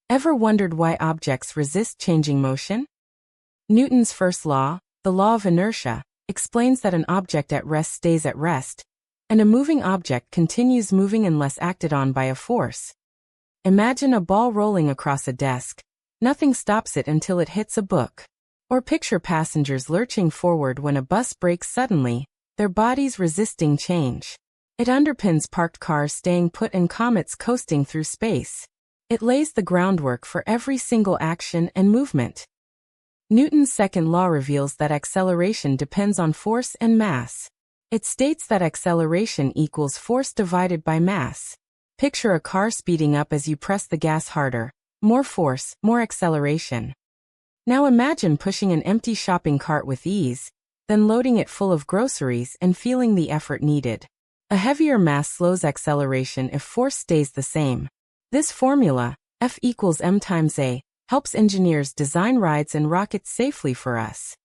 Ever wondered why objects resist changing motion? Newton's first law, the law of inertia, explains that an object at rest stays at rest, and a moving object continues moving unless acted on by a force. Imagine a ball rolling across a desk. Nothing stops it until it hits a book. Or picture passengers lurching forward when a bus brakes suddenly, their bodies resisting change. It underpins parked cars staying put and comets coasting through space. It lays the groundwork for every single action and movement. Newton's second law reveals that acceleration depends on force and mass. It states that acceleration equals force divided by mass. Picture a car speeding up as you press the gas harder. More force, more acceleration. Now imagine pushing an empty shopping cart with ease, then loading it full of groceries and feeling the effort needed. A heavier mass slows acceleration if force stays the same. This formula, F equals m times a, helps engineers design rides and rockets safely for us.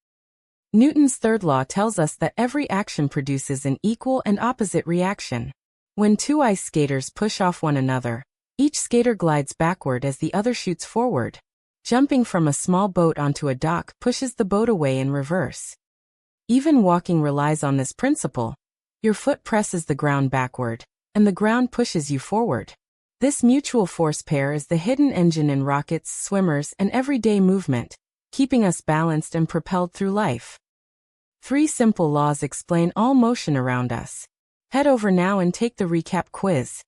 Newton's third law tells us that every action produces an equal and opposite reaction. When two ice skaters push off one another, each skater glides backward as the other shoots forward. Jumping from a small boat onto a dock pushes the boat away in reverse. Even walking relies on this principle. Your foot presses the ground backward, and the ground pushes you forward. This mutual force pair is the hidden engine in rockets, swimmers, and everyday movement, keeping us balanced and propelled through life. 3 simple laws explain all motion around us. Head over now and take the recap quiz.